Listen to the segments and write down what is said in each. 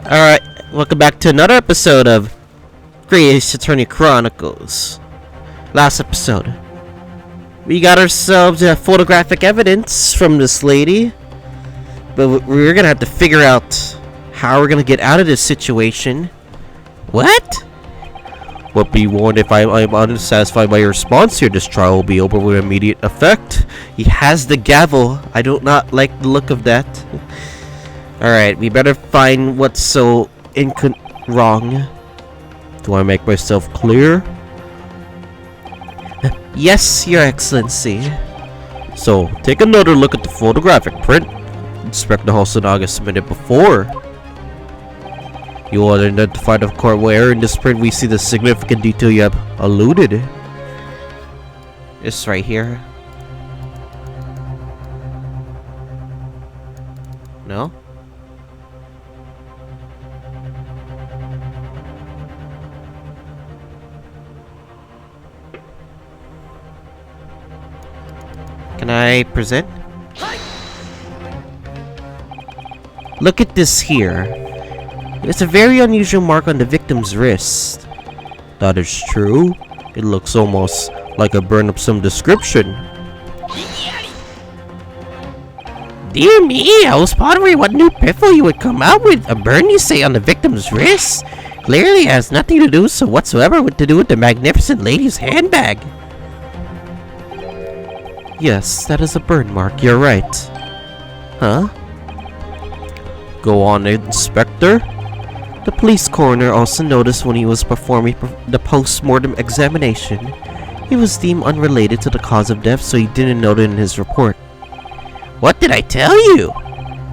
Alright, welcome back to another episode of Ace Attorney Chronicles. Last episode, we got ourselves photographic evidence from this lady, but we're gonna have to figure out how we're gonna get out of this situation. What? But be warned, if I'm unsatisfied by your response here, this trial will be over with immediate effect. He has the gavel. I do not like the look of that. Alright, we better find what's so wrong. Do I make myself clear? Yes, Your Excellency. So, take another look at the photographic print. Inspector Hosonaga submitted before. You will identify the court where in this print we see the significant detail you have alluded. It's right here. No? Can I present? Look at this here. It's a very unusual mark on the victim's wrist. That is true. It looks almost like a burn of some description. Dear me, I was pondering what new piffle you would come out with. A burn, you say, on the victim's wrist? Clearly it has nothing to do whatsoever with the magnificent lady's handbag. Yes, that is a burn mark, you're right. Huh? Go on, Inspector. The police coroner also noticed when he was performing the post-mortem examination, he was deemed unrelated to the cause of death, so he didn't note it in his report. What did I tell you?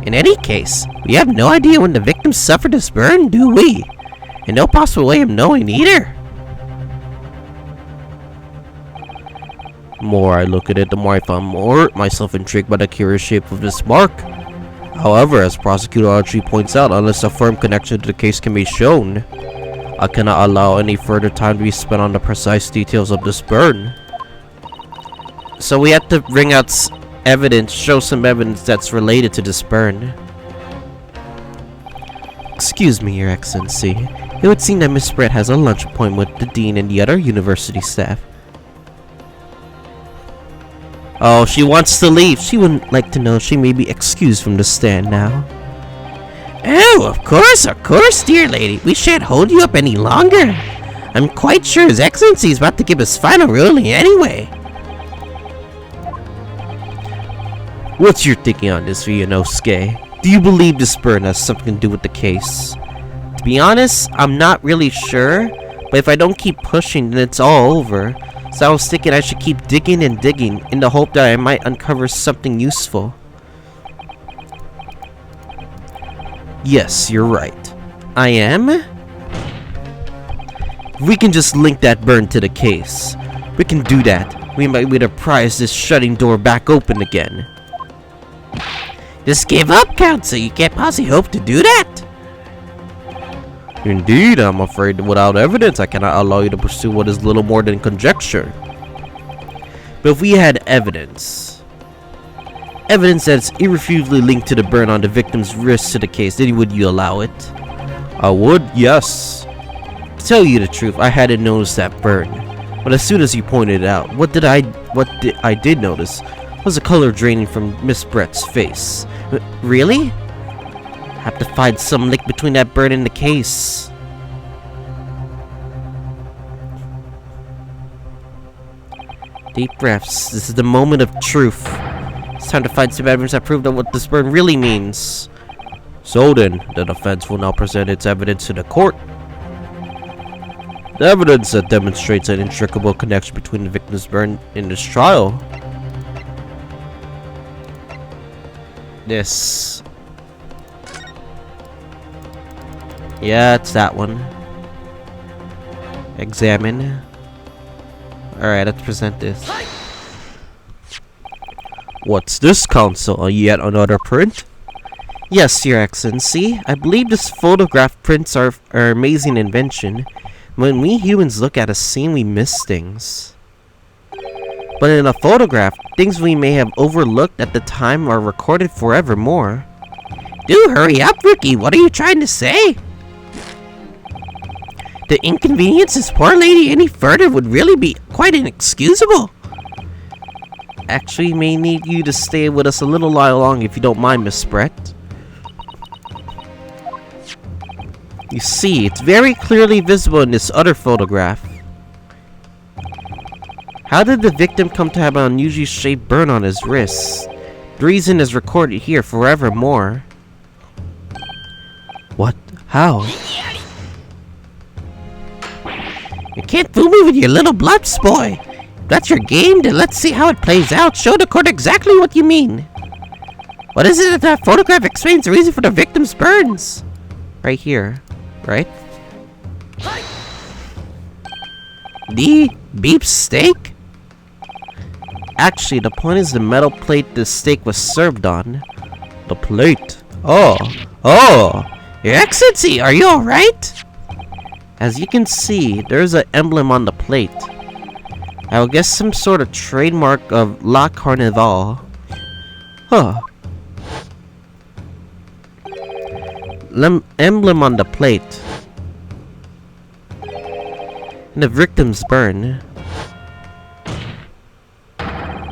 In any case, we have no idea when the victim suffered this burn, do we? And no possible way of knowing either. The more I look at it, the more I find myself intrigued by the curious shape of this mark. However, as Prosecutor Audrey points out, unless a firm connection to the case can be shown, I cannot allow any further time to be spent on the precise details of this burn. So we have to bring out evidence, show some evidence that's related to this burn. Excuse me, Your Excellency. It would seem that Miss Brett has a lunch appointment with the Dean and the other university staff. Oh, she wants to leave. She wouldn't like to know she may be excused from the stand now. Oh, of course, dear lady. We shan't hold you up any longer. I'm quite sure His Excellency is about to give his final ruling anyway. What's your thinking on this, Ryunosuke? Do you believe this burn has something to do with the case? To be honest, I'm not really sure, but if I don't keep pushing, then it's all over. So I was thinking I should keep digging and digging in the hope that I might uncover something useful. Yes, you're right. I am? We can just link that burn to the case. We can do that. We might be able to prise this shutting door back open again. Just give up, Counsel. You can't possibly hope to do that. Indeed, I'm afraid that without evidence, I cannot allow you to pursue what is little more than conjecture. But if we had evidence that's irrefutably linked to the burn on the victim's wrist to the case, then would you allow it? I would, yes. To tell you the truth, I hadn't noticed that burn. But as soon as you pointed it out, what I did notice was the color draining from Miss Brett's face. Really? Have to find some link between that burn and the case. Deep breaths. This is the moment of truth. It's time to find some evidence that proves what this burn really means. So then, the defense will now present its evidence to the court. The evidence that demonstrates an intricable connection between the victim's burn in this trial. This. Yeah, it's that one. Examine. Alright, let's present this. What's this, Counsel? Yet another print? Yes, Your Excellency. I believe this photograph prints are an amazing invention. When we humans look at a scene, we miss things. But in a photograph, things we may have overlooked at the time are recorded forevermore. Do hurry up, Rookie. What are you trying to say? To inconvenience this poor lady any further would really be quite inexcusable. Actually, may need you to stay with us a little while longer if you don't mind, Miss Brett. You see, it's very clearly visible in this other photograph. How did the victim come to have an unusually shaped burn on his wrist? The reason is recorded here forevermore. What? How? You can't fool me with your little bluffs, boy. If that's your game, then let's see how it plays out. Show the court exactly what you mean. What is it that photograph explains the reason for the victim's burns? Right here, right? The beef steak? Actually, the point is the metal plate the steak was served on. The plate? Oh, Your Excellency, are you alright? As you can see, there's an emblem on the plate. I will guess some sort of trademark of La Carnival. Huh. Emblem on the plate. And the victim's burn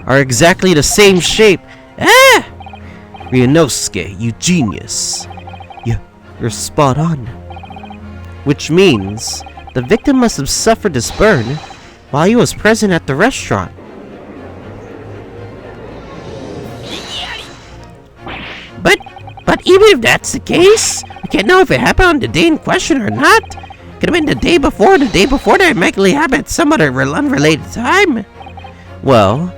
are exactly the same shape. Ah! Ryunosuke, you genius. You're spot on. Which means the victim must have suffered this burn while he was present at the restaurant. But even if that's the case, we can't know if it happened on the day in question or not. Could have been the day before that it might happen at some other unrelated time. Well,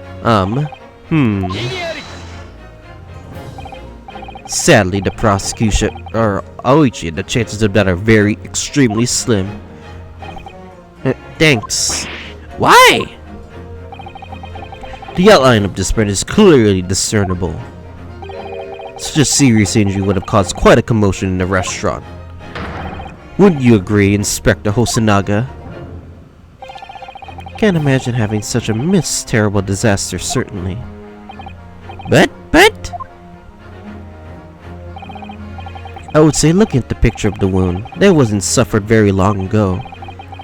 Sadly, the prosecution, or Oichi, the chances of that are very extremely slim. Thanks. Why? The outline of this burn is clearly discernible. Such a serious injury would have caused quite a commotion in the restaurant. Wouldn't you agree, Inspector Hosonaga? Can't imagine having such a terrible disaster, certainly. But... I would say looking at the picture of the wound, that wasn't suffered very long ago.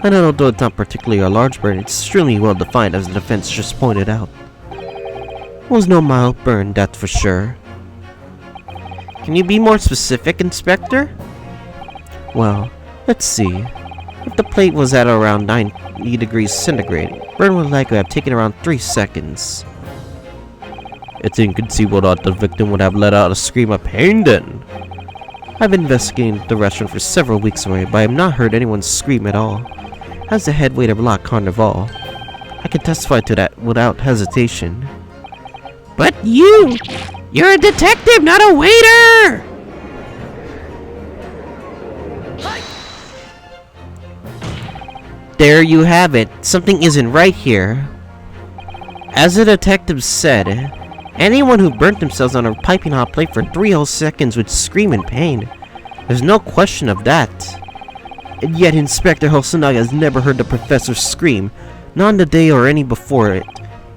And although it's not particularly a large burn, it's extremely well defined as the defense just pointed out. It was no mild burn, that's for sure. Can you be more specific, Inspector? Well, let's see. If the plate was at around 90 degrees centigrade, burn would likely have taken around 3 seconds. It's inconceivable that the victim would have let out a scream of pain then. I've been investigating the restaurant for several weeks already, but I have not heard anyone scream at all. As the head waiter of La Carnival, I can testify to that without hesitation. But you're a detective, not a waiter! There you have it. Something isn't right here. As the detective said, anyone who burnt themselves on a piping hot plate for 3 whole seconds would scream in pain. There's no question of that. And yet Inspector Hosonaga has never heard the professor scream, not on the day or any before it.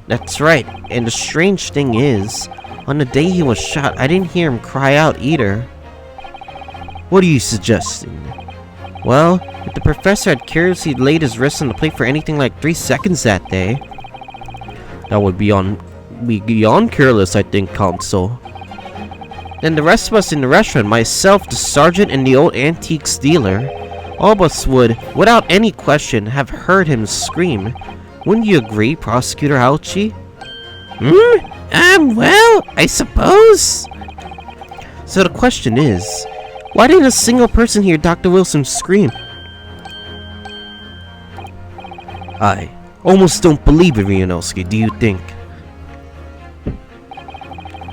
That's right, and the strange thing is, on the day he was shot, I didn't hear him cry out either. What are you suggesting? Well, if the professor had carelessly laid his wrist on the plate for anything like 3 seconds that day, that would be beyond careless, I think, Counsel. Then the rest of us in the restaurant, myself, the sergeant, and the old antiques dealer, all of us would, without any question, have heard him scream. Wouldn't you agree, Prosecutor Aochi? Well, I suppose. So the question is, why didn't a single person hear Dr. Wilson scream? I almost don't believe it, Ryunosuke, do you think?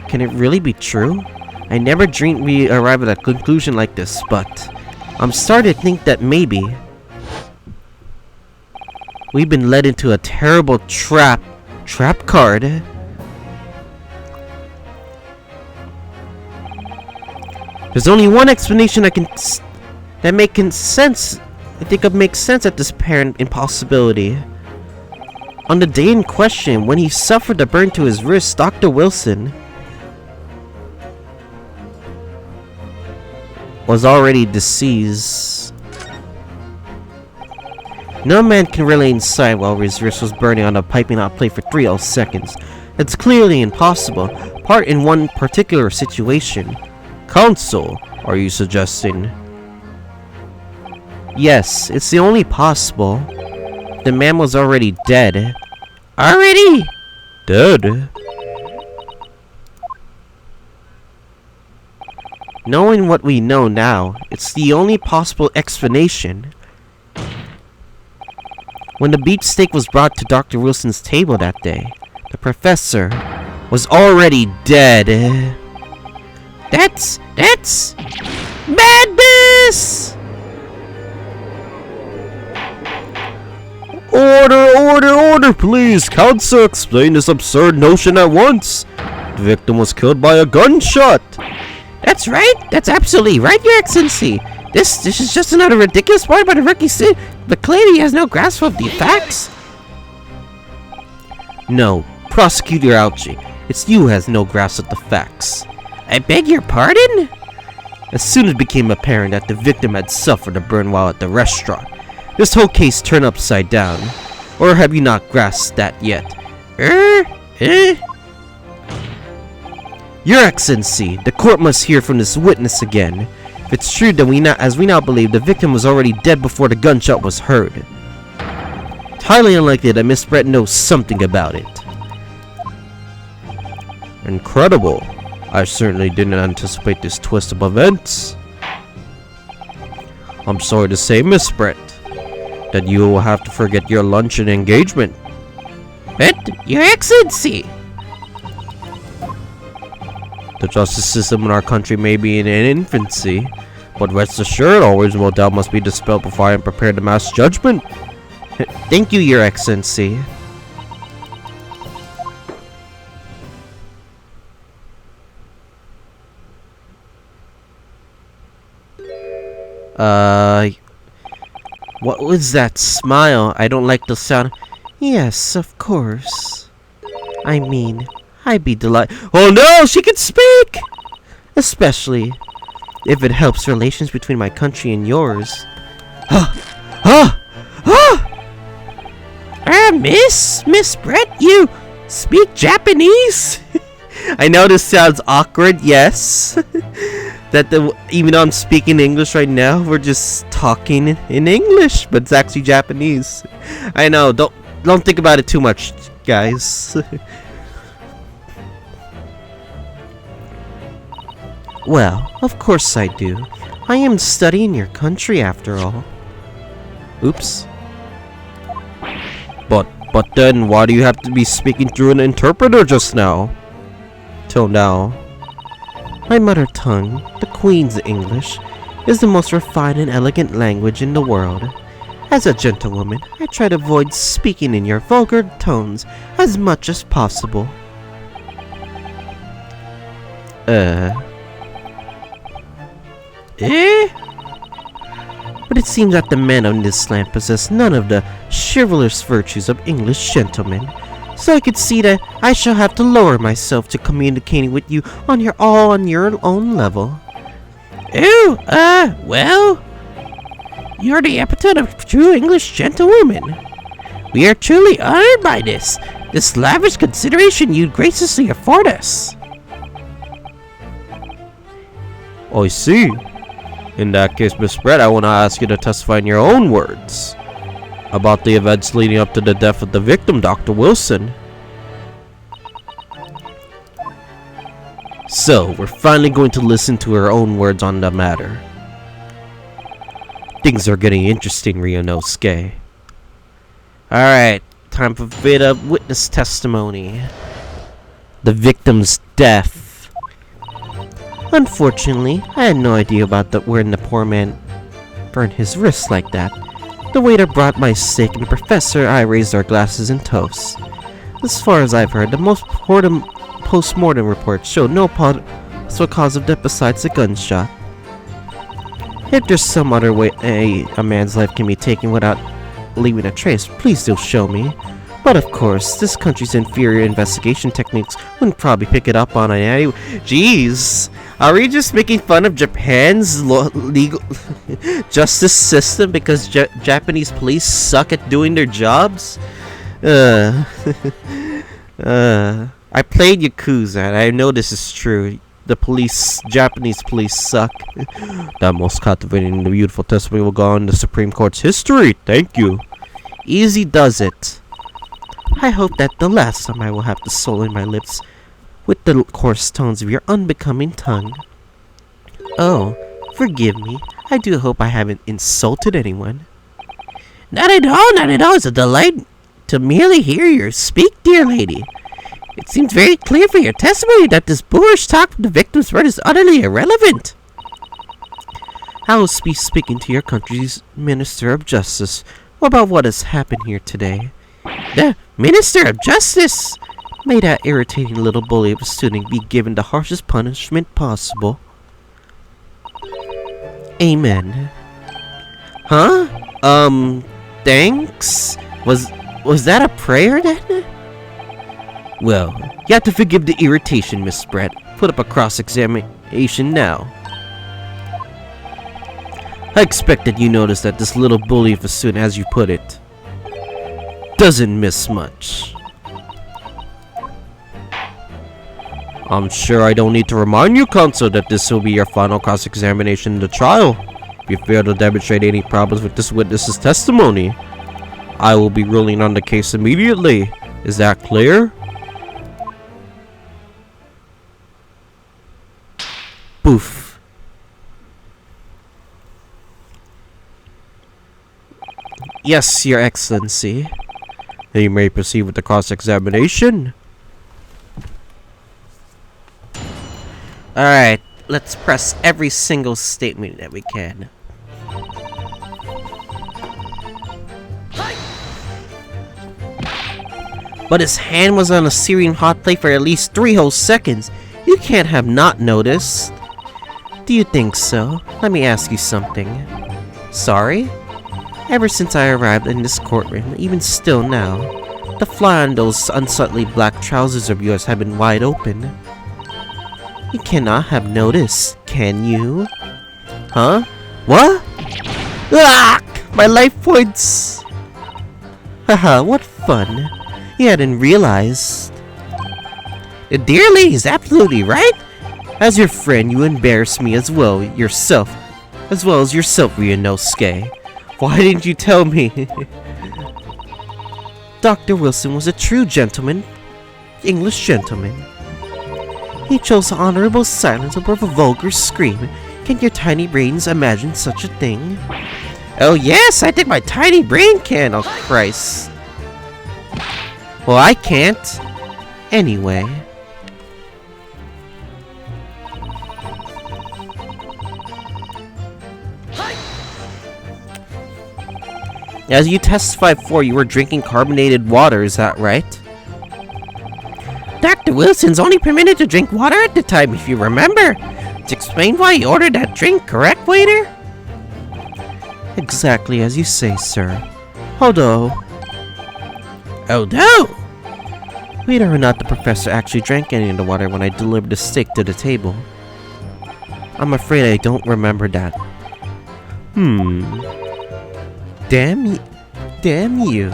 Can it really be true? I never dreamed we'd arrive at a conclusion like this, but I'm starting to think that maybe we've been led into a terrible trap card. There's only one explanation that makes sense. I think it makes sense at this apparent impossibility. On the day in question, when he suffered the burn to his wrist, Dr. Wilson was already deceased. No man can remain inside while his wrist was burning on a piping hot plate for 3 whole seconds. It's clearly impossible, apart in one particular situation. Counsel, are you suggesting? Yes, it's the only possible. The man was already dead. Already? Dead? Knowing what we know now, it's the only possible explanation. When the beefsteak was brought to Dr. Wilson's table that day, the professor was already dead. That's madness! Order, please! Counsel, explain this absurd notion at once. The victim was killed by a gunshot. That's right. That's absolutely right, Your Excellency. This is just another ridiculous part by the rookie Sid, but clearly he has no grasp of the facts. No, Prosecutor Algie, it's you who has no grasp of the facts. I beg your pardon? As soon as it became apparent that the victim had suffered a burn while at the restaurant, this whole case turned upside down. Or have you not grasped that yet? Your Excellency, the court must hear from this witness again. If it's true that as we now believe, the victim was already dead before the gunshot was heard. It's highly unlikely that Miss Brett knows something about it. Incredible. I certainly didn't anticipate this twist of events. I'm sorry to say, Miss Brett, that you will have to forget your lunch and engagement. But, Your Excellency! The justice system in our country may be in infancy, but rest assured, all reasonable doubt must be dispelled before I am prepared to mass judgment. Thank you, Your Excellency. What was that smile? I don't like the sound. Yes, of course. I mean, I'd be delighted. Oh no, she can speak! Especially if it helps relations between my country and yours. Miss Brett, you speak Japanese? I know this sounds awkward, yes. Even though I'm speaking English right now, we're just talking in English, but it's actually Japanese. I know, don't think about it too much, guys. Well, of course I do. I am studying your country after all. Oops. But then why do you have to be speaking through an interpreter just now? Till now. My mother tongue, the Queen's English, is the most refined and elegant language in the world. As a gentlewoman, I try to avoid speaking in your vulgar tones as much as possible. But it seems that the men on this land possess none of the chivalrous virtues of English gentlemen, so I could see that I shall have to lower myself to communicating with you on your own level. Well, you're the epitome of true English gentlewoman. We are truly honored by this lavish consideration you graciously afford us. I see. In that case, Miss Brett, I want to ask you to testify in your own words about the events leading up to the death of the victim, Dr. Wilson. So, we're finally going to listen to her own words on the matter. Things are getting interesting, Ryunosuke. Alright, time for a bit of witness testimony. The victim's death. Unfortunately, I had no idea about when the poor man burned his wrist like that. The waiter brought my steak and Professor and I raised our glasses in toast. As far as I've heard, the most post-mortem reports show no possible cause of death besides a gunshot. If there's some other way a man's life can be taken without leaving a trace, please do show me. But of course, this country's inferior investigation techniques wouldn't probably pick it up on it anyway. Jeez, Are we just making fun of Japan's legal justice system because Japanese police suck at doing their jobs? I played Yakuza and I know this is true. The Japanese police suck. That most captivating and beautiful testimony will go on the Supreme Court's history. Thank you. Easy does it. I hope that the last time I will have the soul in my lips with the coarse tones of your unbecoming tongue. Oh, forgive me. I do hope I haven't insulted anyone. Not at all, not at all. It's a delight to merely hear you speak, dear lady. It seems very clear from your testimony that this boorish talk from the victim's word is utterly irrelevant. I will be speaking to your country's Minister of Justice about what has happened here today. The Minister of Justice? May that irritating little bully of a student be given the harshest punishment possible. Amen. Huh? Thanks? Was that a prayer then? Well, you have to forgive the irritation, Miss Brett. Put up a cross-examination now. I expected you noticed that this little bully of a student, as you put it, doesn't miss much. I'm sure I don't need to remind you, Counsel, that this will be your final cross-examination in the trial. If you fail to demonstrate any problems with this witness's testimony, I will be ruling on the case immediately. Is that clear? Boof. Yes, Your Excellency. You may proceed with the cross-examination. Alright, let's press every single statement that we can. But his hand was on a searing hot plate for at least 3 whole seconds. You can't have not noticed. Do you think so? Let me ask you something. Sorry? Ever since I arrived in this courtroom, even still now, the fly on those unsightly black trousers of yours have been wide open. You cannot have noticed, can you? Huh? What? Ah! My life points! Haha, what fun. You hadn't realized. The dear lady is absolutely right. As your friend, you embarrass me as well as yourself, Ryunosuke. Why didn't you tell me? Dr. Wilson was a true gentleman. English gentleman. He chose honorable silence above a vulgar scream. Can your tiny brains imagine such a thing? Oh yes, I think my tiny brain can, oh Christ. Well, I can't. Anyway. As you testified before, you were drinking carbonated water, is that right? Dr. Wilson's only permitted to drink water at the time, if you remember. To explain why he ordered that drink, correct, waiter? Exactly as you say, sir. Although... Whether or not the professor actually drank any of the water when I delivered the steak to the table. I'm afraid I don't remember that. Damn you.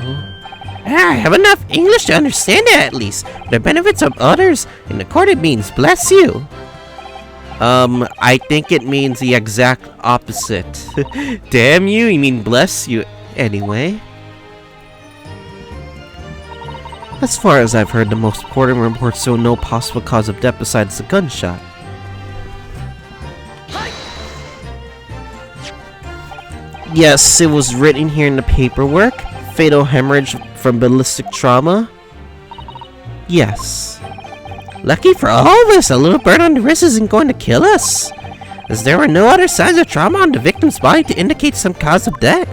I have enough English to understand it at least. For the benefits of others, in the court it means bless you. I think it means the exact opposite. Damn you, you mean bless you anyway. As far as I've heard, the most important reports show no possible cause of death besides the gunshot. Yes, it was written here in the paperwork. Fatal hemorrhage from ballistic trauma. Yes. Lucky for all of us, a little burn on the wrist isn't going to kill us, as there were no other signs of trauma on the victim's body to indicate some cause of death.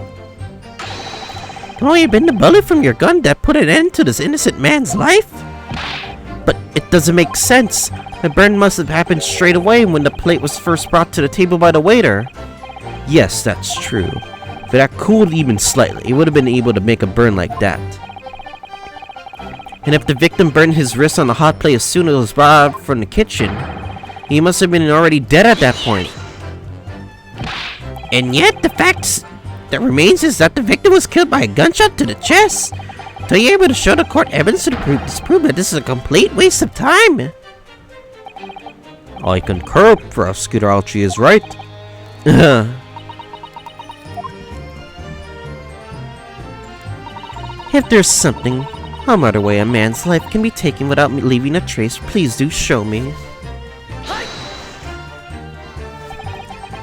It can only have been the bullet from your gun that put an end to this innocent man's life. But it doesn't make sense. The burn must have happened straight away when the plate was first brought to the table by the waiter. Yes, that's true. If that cooled even slightly, it would have been able to make a burn like that. And if the victim burned his wrist on the hot plate as soon as it was brought out from the kitchen, He must have been already dead at that point. And yet, the fact that remains is that the victim was killed by a gunshot to the chest. So you're able to show the court evidence to disprove that this is a complete waste of time. I concur, Prosecutor Alchi is right. If there's some other way a man's life can be taken without leaving a trace, please do show me.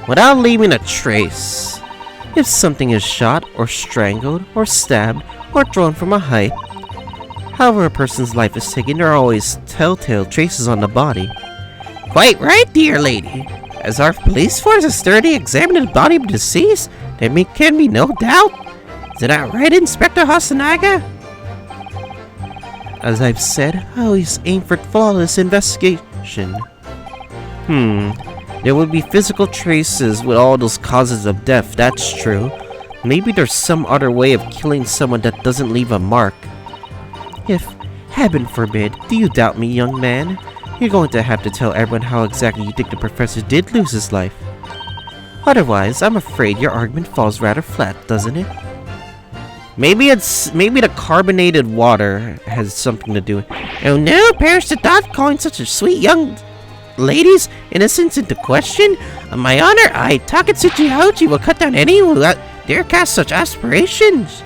Without leaving a trace. If something is shot, or strangled, or stabbed, or thrown from a height, however a person's life is taken, there are always telltale traces on the body. Quite right, dear lady. As our police force has thoroughly examined the body of the deceased, there can be no doubt. Is that right, Inspector Hasanaga? As I've said, I always aim for flawless investigation. There would be physical traces with all those causes of death, that's true. Maybe there's some other way of killing someone that doesn't leave a mark. If, heaven forbid, do you doubt me, young man? You're going to have to tell everyone how exactly you think the professor did lose his life. Otherwise, I'm afraid your argument falls rather flat, doesn't it? Maybe the carbonated water has something to do with it. Oh no, perish the thought calling such a sweet young lady's innocence into question. On my honor, I, Takatsuchi Hoji, will cut down anyone who dare cast such aspersions.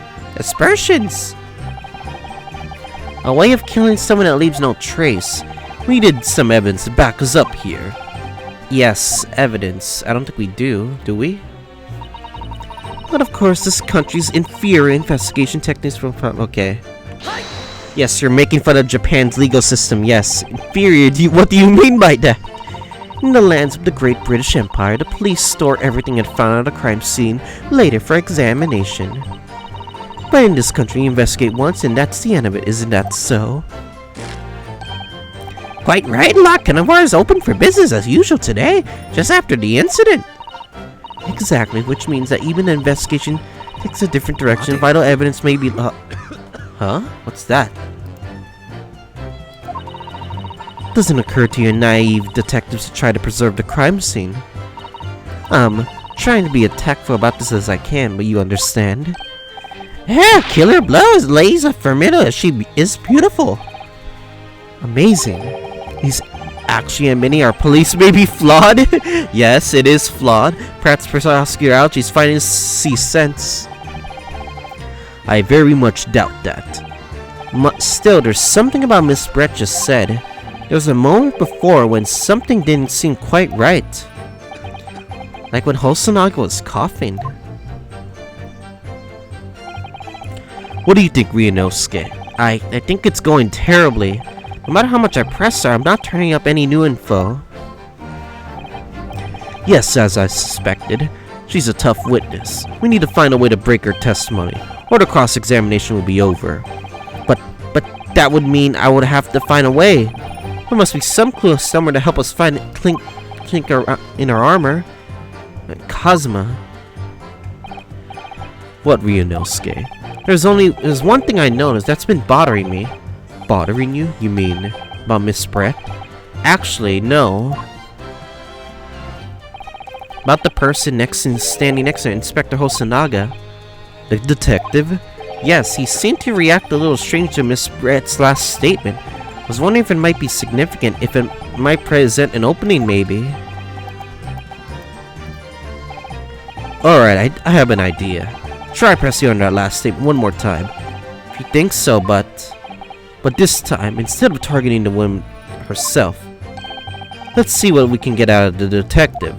A way of killing someone that leaves no trace. We need some evidence to back us up here. Yes, evidence. I don't think we do we? But of course, this country's inferior investigation techniques from... Okay. Yes, you're making fun of Japan's legal system, yes. Inferior, what do you mean by that? In the lands of the Great British Empire, the police store everything it found at a crime scene later for examination. But in this country, you investigate once and that's the end of it, isn't that so? Quite right, La Kanawar is open for business as usual today, just after the incident. Exactly, which means that even the investigation takes a different direction. Vital evidence may be... Huh? What's that? Doesn't occur to your naive detectives to try to preserve the crime scene. Trying to be as tactful about this as I can, but you understand. Yeah, Killer Blows lays a formidable as she is beautiful. Amazing. He's actually admitting our police may be flawed. Yes, it is flawed. Perhaps Prosecutor Alchi's findings see sense. I very much doubt that. Still, there's something about Miss Brett just said. There was a moment before when something didn't seem quite right. Like when Hosonaga was coughing. What do you think, Ryunosuke? I think it's going terribly. No matter how much I press her, I'm not turning up any new info. Yes, as I suspected. She's a tough witness. We need to find a way to break her testimony, or the cross-examination will be over. But that would mean I would have to find a way. There must be some clue somewhere to help us find Clink in her armor. Kazuma. What, Ryunosuke? There's one thing I noticed that's been bothering me. Bothering you? You mean about Miss Brett? Actually, no. About the person standing next to Inspector Hosonaga. The detective? Yes, he seemed to react a little strange to Miss Brett's last statement. I was wondering if it might be significant, if it might present an opening, maybe. Alright, I have an idea. Try pressing on that last statement one more time. If you think so, but this time, instead of targeting the woman herself, let's see what we can get out of the detective.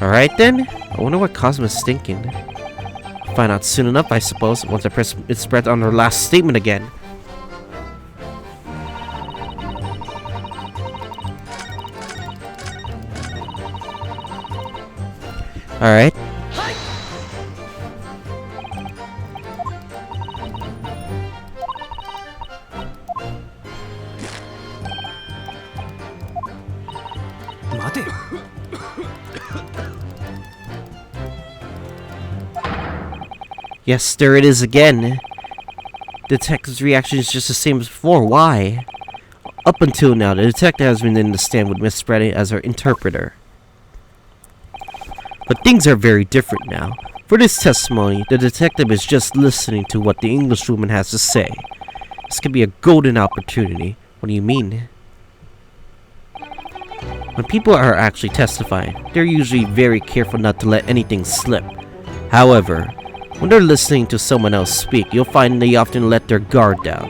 Alright then, I wonder what Cosmo's thinking. Find out soon enough, I suppose, once I press Miss Brett on her last statement again. Alright. Yes, there it is again. Detective's reaction is just the same as before. Why? Up until now, the detective has been in the stand with Miss Brett as her interpreter. But things are very different now. For this testimony, the detective is just listening to what the Englishwoman has to say. This could be a golden opportunity. What do you mean? When people are actually testifying, they're usually very careful not to let anything slip. However, when they're listening to someone else speak, you'll find they often let their guard down.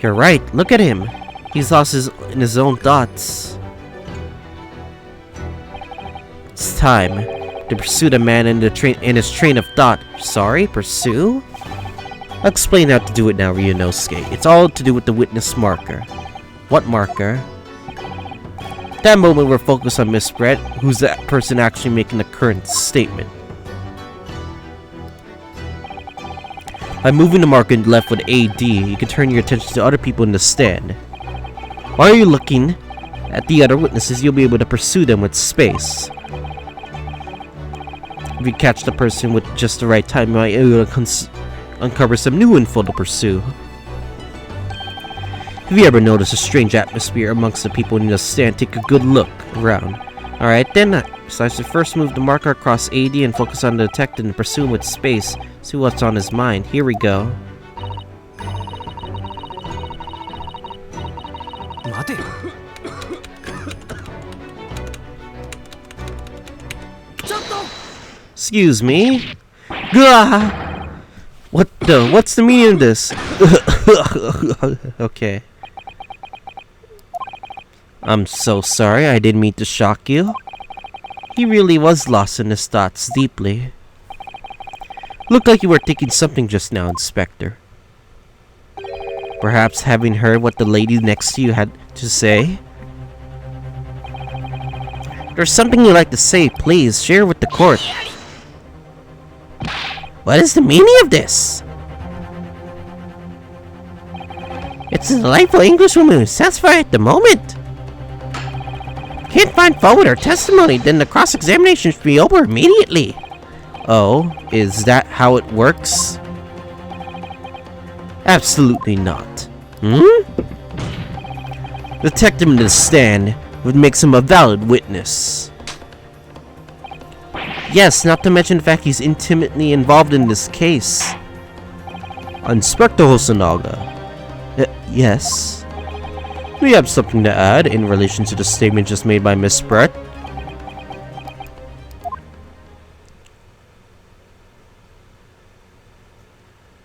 You're right, look at him. He's lost in his own thoughts. It's time to pursue the man in his train of thought. Sorry, pursue? I'll explain how to do it now, Ryunosuke. It's all to do with the witness marker. What marker? That moment we're focused on Miss Brett, who's the person actually making the current statement. By moving the marker left with AD, you can turn your attention to other people in the stand. While you're looking at the other witnesses, you'll be able to pursue them with space. If you catch the person with just the right time, you might be able to uncover some new info to pursue. Have you ever noticed a strange atmosphere amongst the people in the stand? Take a good look around. Alright then, besides to first move the marker across AD and focus on the detective and pursue him with space. See what's on his mind. Here we go. Excuse me? Gah! What's the meaning of this? Okay. I'm so sorry, I didn't mean to shock you. He really was lost in his thoughts deeply. Looked like you were thinking something just now, Inspector. Perhaps having heard what the lady next to you had to say? There's something you'd like to say, please share with the court. What is the meaning of this? It's a delightful Englishwoman who's satisfied at the moment. Can't find fault with her testimony, then the cross-examination should be over immediately. Oh, is that how it works? Absolutely not. Detective in the stand would make him a valid witness. Yes, not to mention the fact he's intimately involved in this case. Inspector Hosonaga. Yes? We have something to add in relation to the statement just made by Miss Brett.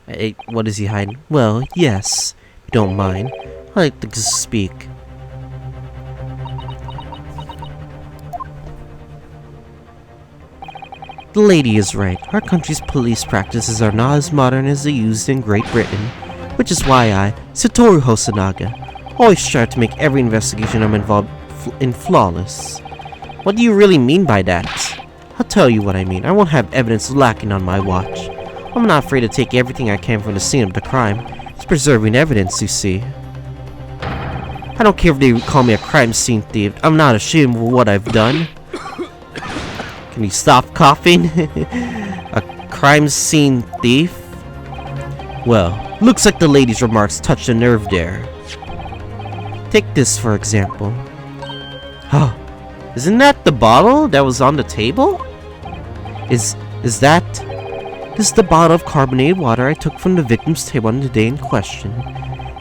Hey, what is he hiding? Well, yes. If you don't mind. I'd like to speak. The lady is right. Our country's police practices are not as modern as they used in Great Britain, which is why I, Satoru Hosonaga, always try to make every investigation I'm involved in flawless. What do you really mean by that? I'll tell you what I mean. I won't have evidence lacking on my watch. I'm not afraid to take everything I can from the scene of the crime. It's preserving evidence, you see. I don't care if they call me a crime scene thief. I'm not ashamed of what I've done. Can you stop coughing? A crime scene thief? Well, looks like the lady's remarks touched a nerve there. Take this for example. Oh, isn't that the bottle that was on the table? Is that? This is the bottle of carbonated water I took from the victim's table on the day in question.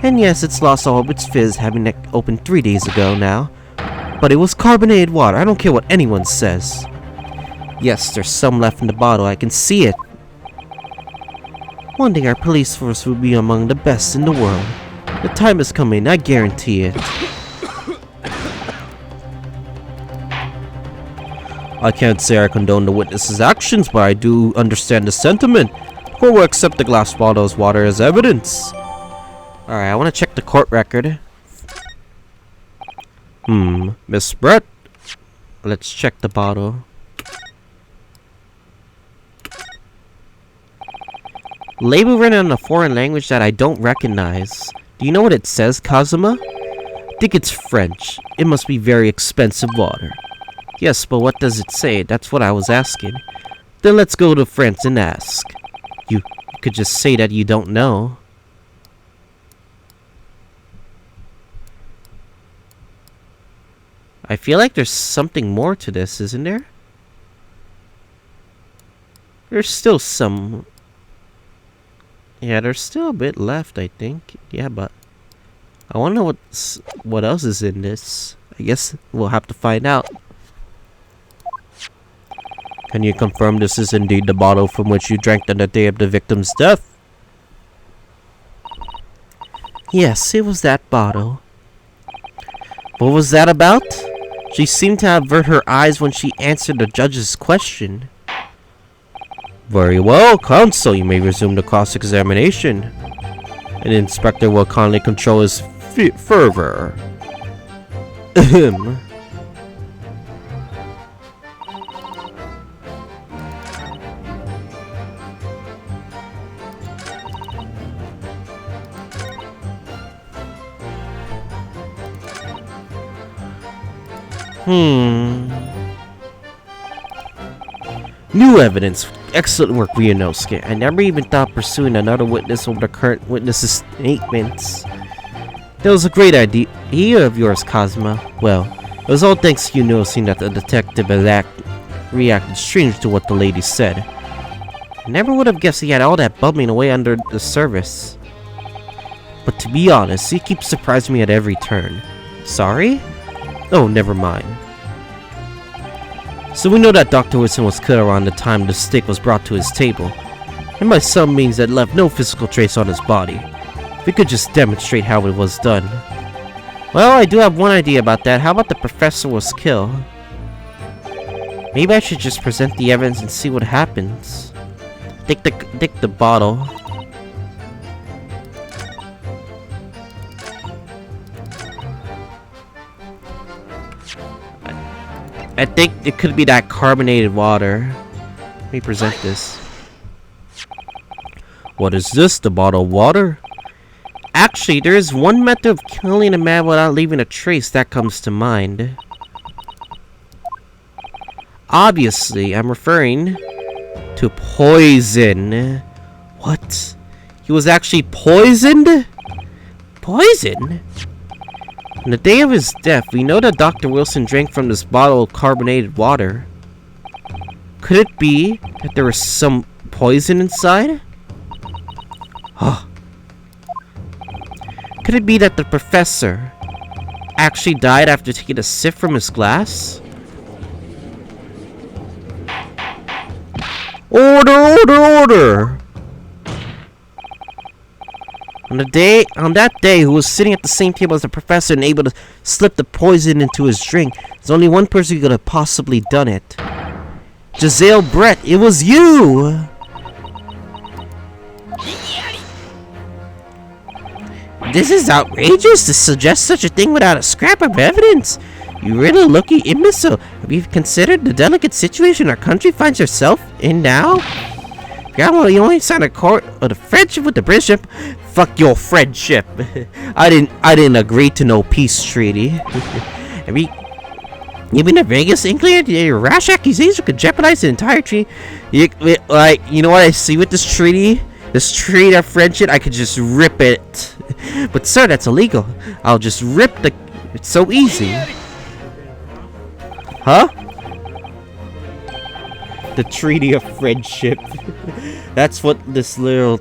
And yes, it's lost all of its fizz, having it opened 3 days ago now. But it was carbonated water. I don't care what anyone says. Yes, there's some left in the bottle. I can see it. One day our police force will be among the best in the world. The time is coming, I guarantee it. I can't say I condone the witness's actions, but I do understand the sentiment. The court will accept the glass bottle as water as evidence. Alright, I want to check the court record. Miss Brett. Let's check the bottle. Label written in a foreign language that I don't recognize. Do you know what it says, Kazuma? I think it's French. It must be very expensive water. Yes, but what does it say? That's what I was asking. Then let's go to France and ask. You could just say that you don't know. I feel like there's something more to this, isn't there? There's still some... Yeah, there's still a bit left, I think. Yeah, but... I wonder what else is in this. I guess we'll have to find out. Can you confirm this is indeed the bottle from which you drank on the day of the victim's death? Yes, it was that bottle. What was that about? She seemed to avert her eyes when she answered the judge's question. Very well, counsel, you may resume the cross-examination. An inspector will kindly control his fervor. Ahem. New evidence. Excellent work, Ryunosuke. I never even thought pursuing another witness over the current witness's statements. That was a great idea of yours, Kazuma. Well, it was all thanks to you noticing that the detective reacted strange to what the lady said. I never would have guessed he had all that bubbling away under the surface. But to be honest, he keeps surprising me at every turn. Sorry? Oh, never mind. So we know that Dr. Wilson was killed around the time the stick was brought to his table, and by some means that left no physical trace on his body. We could just demonstrate how it was done. Well, I do have one idea about that. How about the professor was killed? Maybe I should just present the evidence and see what happens. Take the bottle. I think it could be that carbonated water. Let me present this. What is this? The bottle of water? Actually, there is one method of killing a man without leaving a trace that comes to mind. Obviously, I'm referring to poison. What? He was actually poisoned? Poison? On the day of his death, we know that Dr. Wilson drank from this bottle of carbonated water. Could it be that there was some poison inside? Huh. Could it be that the professor actually died after taking a sip from his glass? Order, order, order! On that day, who was sitting at the same table as the professor and able to slip the poison into his drink, there's only one person who could have possibly done it. Giselle Brett, it was you! This is outrageous to suggest such a thing without a scrap of evidence. You really lucky imbecile. Have you considered the delicate situation our country finds herself in now? Grandma, you only signed a court of the friendship with the Bishop. Fuck your friendship. I didn't agree to no peace treaty. Have you been a Vegas inkling? Your rash accusation could jeopardize the entire treaty. You know what I see with this treaty? This treaty of friendship, I could just rip it. But sir, that's illegal. I'll just rip the... It's so easy. Huh? The Treaty of Friendship. That's what this little...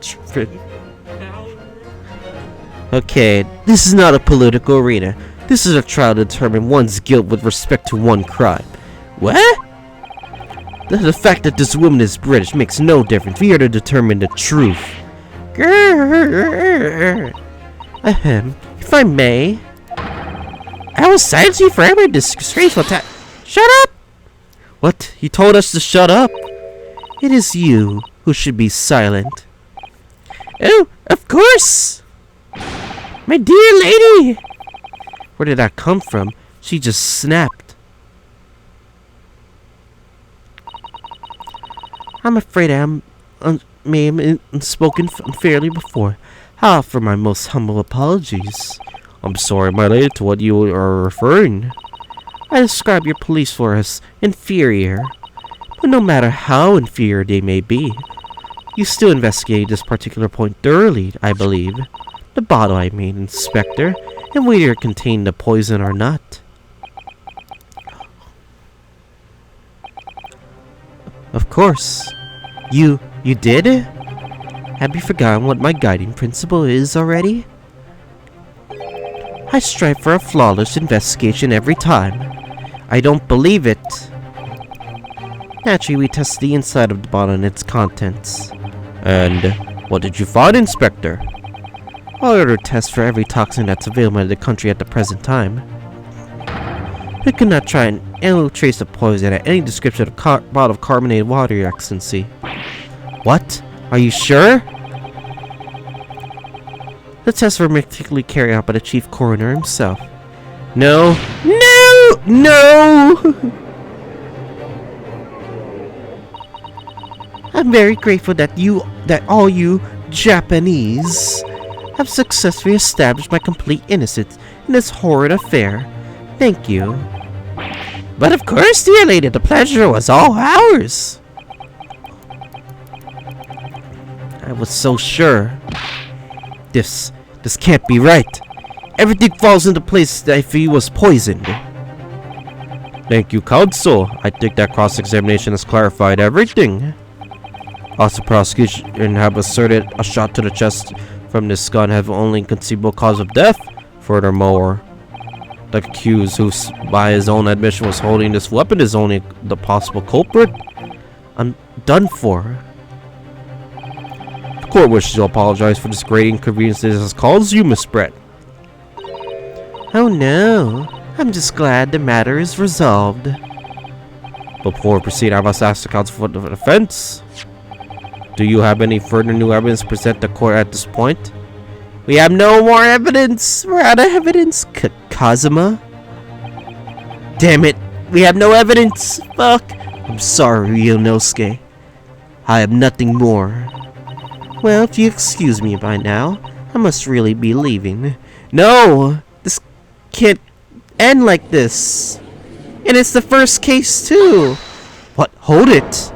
Okay, this is not a political arena. This is a trial to determine one's guilt with respect to one crime. What? The fact that this woman is British makes no difference. We are to determine the truth. Ahem. If I may... I will silence you forever in this disgraceful time. Shut up! What? He told us to shut up. It is you who should be silent. Oh, of course! My dear lady! Where did that come from? She just snapped. I'm afraid I may have spoken unfairly before. I offer my most humble apologies. I'm sorry, my lady, to what you are referring. I describe your police force as inferior, but no matter how inferior they may be, you still investigated this particular point thoroughly, I believe. The bottle, I mean, Inspector, and whether it contained the poison or not. Of course. You did? Have you forgotten what my guiding principle is already? I strive for a flawless investigation every time. I don't believe it. Naturally, we test the inside of the bottle and its contents. And what did you find, Inspector? I ordered tests for every toxin that's available in the country at the present time. We could not try any trace of poison at any description of bottle of carbonated water, Your Excellency. What? Are you sure? The tests were meticulously carried out by the Chief Coroner himself. No! No! No! I'm very grateful that all you Japanese have successfully established my complete innocence in this horrid affair. Thank you. But of course, dear lady, the pleasure was all ours. I was so sure. This can't be right. Everything falls into place if he was poisoned. Thank you, counsel. I think that cross-examination has clarified everything. Also, prosecution have asserted a shot to the chest from this gun have only conceivable cause of death. Furthermore, the accused, who by his own admission was holding this weapon, is only the possible culprit. I'm done for. The court wishes to apologize for this great inconvenience this has caused you, Miss Brett. Oh no, I'm just glad the matter is resolved. Before we proceed, I must ask the counsel for the defense. Do you have any further new evidence to present the court at this point? We have no more evidence! We're out of evidence, Kazuma. Damn it! We have no evidence! Fuck! I'm sorry, Ryunosuke. I have nothing more. Well, if you excuse me by now, I must really be leaving. No! This can't end like this. And it's the first case, too! What? Hold it!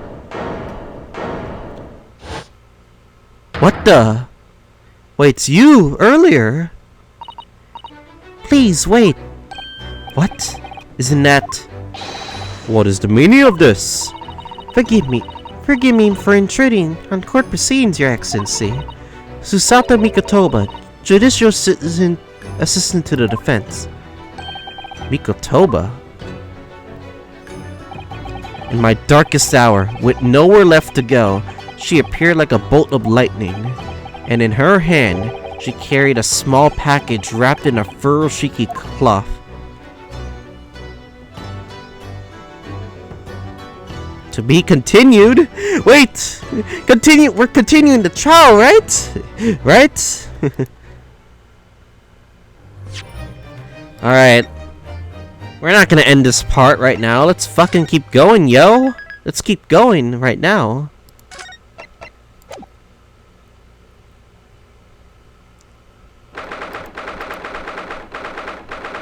What the? Wait, it's you, earlier. Please, wait. What? Isn't that... What is the meaning of this? Forgive me for intruding on court proceedings, Your Excellency. Susato Mikotoba, Judicial Assistant to the Defense. Mikotoba? In my darkest hour, with nowhere left to go, she appeared like a bolt of lightning, and in her hand, she carried a small package wrapped in a furoshiki cloth. To be continued? Wait! We're continuing the trial, right? Right? Alright. We're not gonna end this part right now. Let's fucking keep going, yo! Let's keep going right now.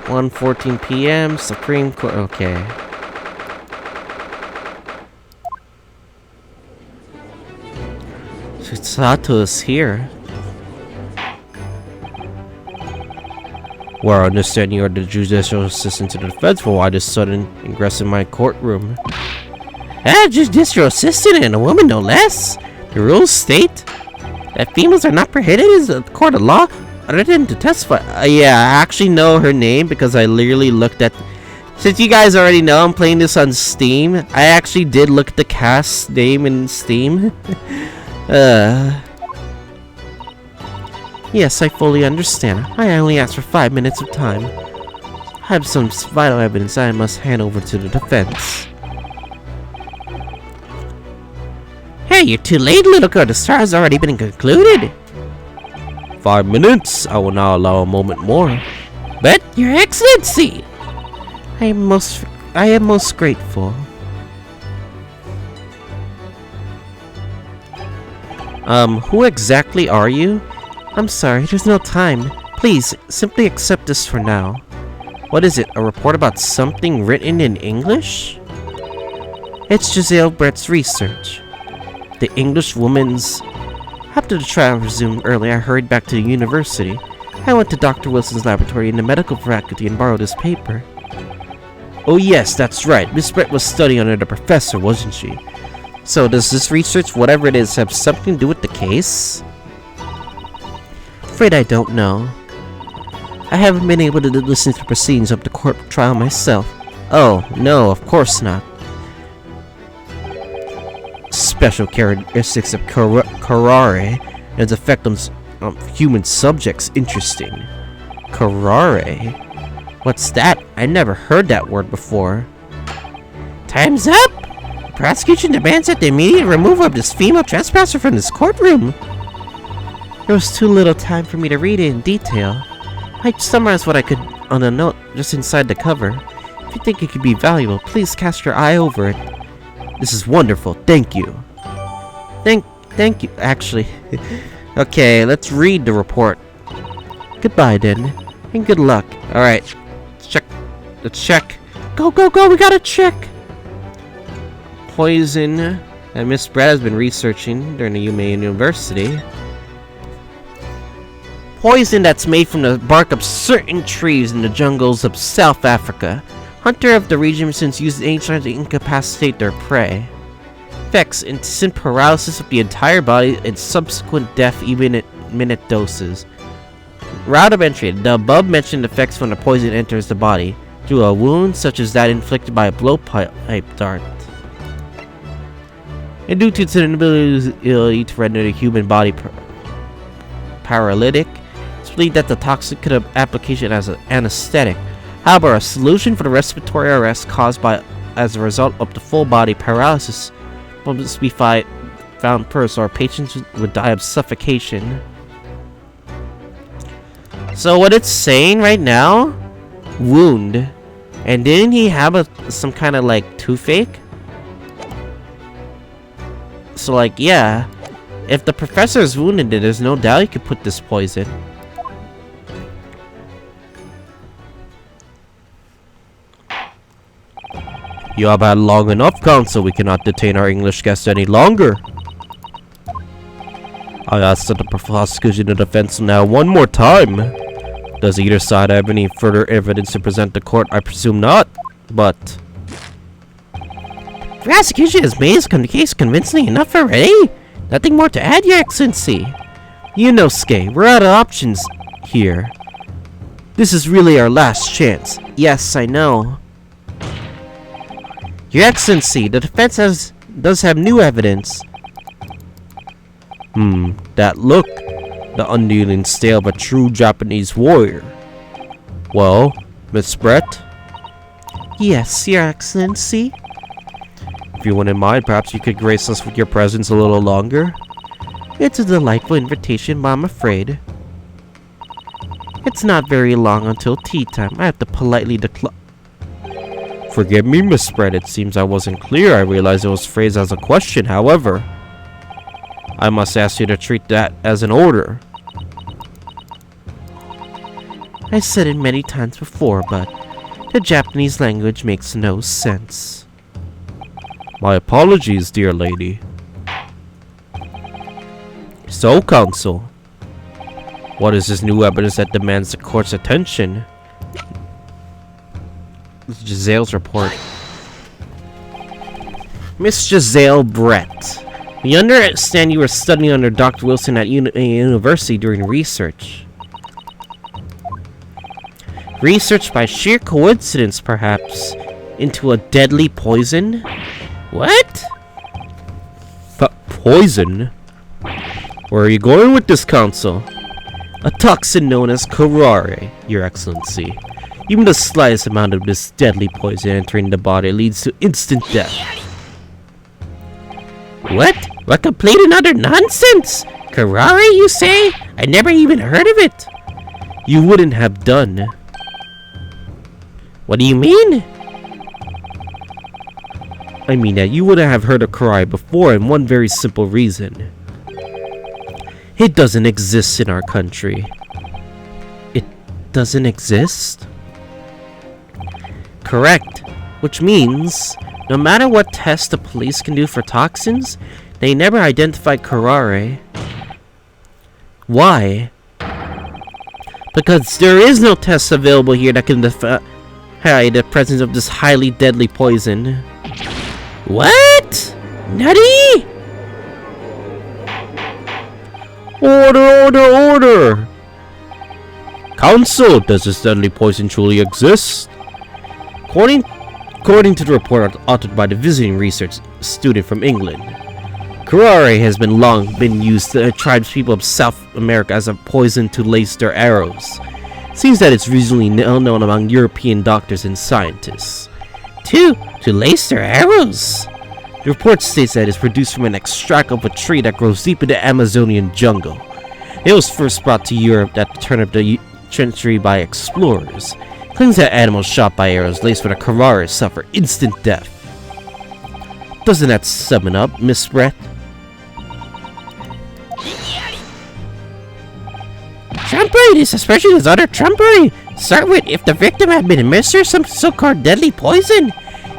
1:14 p.m. Supreme Court. Okay. Susato is here. Well, I understand you are the judicial assistant to the defense. For why this sudden ingress in my courtroom? Judicial assistant and a woman, no less. The rules state that females are not prohibited in the court of law. Other than to testify. Yeah, I actually know her name because I literally looked at... Since you guys already know I'm playing this on Steam, I actually did look at the cast name in Steam. Yes, I fully understand. I only asked for 5 minutes of time. I have some vital evidence I must hand over to the defense. Hey, you're too late, little girl. The trial has already been concluded. 5 minutes. I will now allow a moment more. But, Your Excellency! I am most grateful. Who exactly are you? I'm sorry, there's no time. Please, simply accept this for now. What is it, a report about something written in English? It's Giselle Brett's research. The English woman's... After the trial resumed early, I hurried back to the university. I went to Dr. Wilson's laboratory in the medical faculty and borrowed his paper. Oh yes, that's right. Miss Brett was studying under the professor, wasn't she? So does this research, whatever it is, have something to do with the case? Afraid I don't know. I haven't been able to listen to the proceedings of the court trial myself. Oh, no, of course not. Special characteristics of curare and its effect on human subjects. Interesting. Curare? What's that? I never heard that word before. Time's up! The prosecution demands that the immediate removal of this female trespasser from this courtroom. There was too little time for me to read it in detail. I summarized what I could on a note just inside the cover. If you think it could be valuable, please cast your eye over it. This is wonderful. Thank you. Thank you. Actually. Okay, let's read the report. Goodbye, then. And good luck. Alright. Let's check. Go, go, go! We gotta check! Poison that Miss Brad has been researching during the University. Poison that's made from the bark of certain trees in the jungles of South Africa. Hunter of the region since used ancient to incapacitate their prey. Effects: instant paralysis of the entire body and subsequent death even at minute doses. Route of entry: the above mentioned effects when the poison enters the body through a wound such as that inflicted by a blowpipe dart. And due to its inability to render the human body paralytic, it's believed that the toxic could have application as an anesthetic. However, a solution for the respiratory arrest caused as a result of the full body paralysis must be found first, or patients would die of suffocation. So what it's saying right now, wound, and didn't he have some kind of like toothache? So like, yeah, if the professor is wounded, then there's no doubt he could put this poison. You have had long enough, counsel. We cannot detain our English guest any longer. I ask that the prosecution and defense now one more time. Does either side have any further evidence to present to court? I presume not, but... The prosecution has made his case convincingly enough already? Nothing more to add, Your Excellency. You know, Skay, we're out of options here. This is really our last chance. Yes, I know. Your Excellency, the defense does have new evidence. That look. The undealing stare of a true Japanese warrior. Well, Miss Brett? Yes, Your Excellency. If you wouldn't mind, perhaps you could grace us with your presence a little longer? It's a delightful invitation, but I'm afraid it's not very long until tea time. I have to politely decline. Forgive me, Miss Brett. It seems I wasn't clear. I realized it was phrased as a question. However, I must ask you to treat that as an order. I said it many times before, but the Japanese language makes no sense. My apologies, dear lady. So, counsel, what is this new evidence that demands the court's attention? Gisele's report. Miss Giselle Brett. We understand you were studying under Dr. Wilson at university during research. Research by sheer coincidence, perhaps, into a deadly poison? What? Poison? Where are you going with this, counsel? A toxin known as curare, Your Excellency. Even the slightest amount of this deadly poison entering the body leads to instant death. What complete and utter nonsense? Curare, you say? I never even heard of it. You wouldn't have done. What do you mean? I mean that you wouldn't have heard of curare before, and one very simple reason. It doesn't exist in our country. It doesn't exist? Correct. Which means, no matter what tests the police can do for toxins, they never identified curare. Why? Because there is no test available here that can hide the presence of this highly deadly poison. What? Nutty! Order! Council, does this deadly poison truly exist? According to the report authored by the visiting research student from England, curare has long been used to tribespeople of South America as a poison to lace their arrows. It seems that it's reasonably known among European doctors and scientists. To lace their arrows? The report states that it's produced from an extract of a tree that grows deep in the Amazonian jungle. It was first brought to Europe at the turn of the century by explorers. It claims that animals shot by arrows laced with a curare suffer instant death. Doesn't that sum it up, Miss Brett? Trumpery, this expression is utter trumpery. Start with, if the victim had been administered some so-called deadly poison,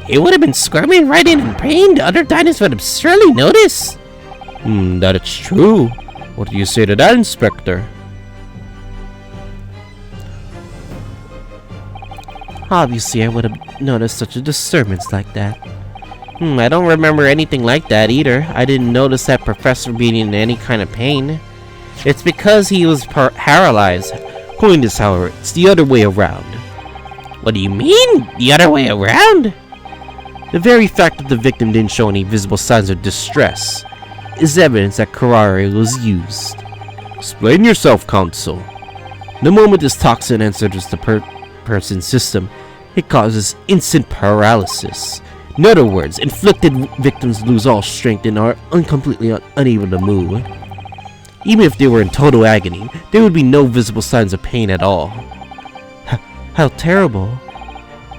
it would have been squirming right in pain. The other diners would have surely noticed. That is true. What do you say to that, Inspector? Obviously, I would have noticed such a disturbance like that. I don't remember anything like that either. I didn't notice that professor being in any kind of pain. It's because he was paralyzed. Point is, however, it's the other way around. What do you mean, the other way around? The very fact that the victim didn't show any visible signs of distress is evidence that curare was used. Explain yourself, Counsel. The moment this toxin enters the person's system, it causes instant paralysis. In other words, inflicted victims lose all strength and are completely unable to move. Even if they were in total agony, there would be no visible signs of pain at all. How terrible.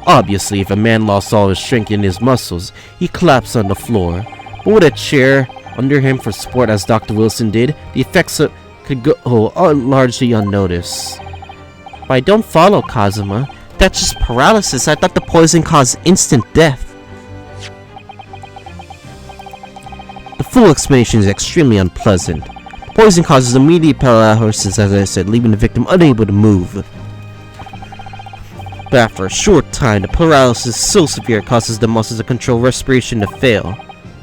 Obviously, if a man lost all his strength in his muscles, he collapsed on the floor. But with a chair under him for support, as Dr. Wilson did, the effects could go largely unnoticed. But I don't follow, Kazuma. That's just paralysis. I thought the poison caused instant death. The full explanation is extremely unpleasant. The poison causes immediate paralysis, as I said, leaving the victim unable to move. But after a short time, the paralysis is so severe it causes the muscles that control respiration to fail.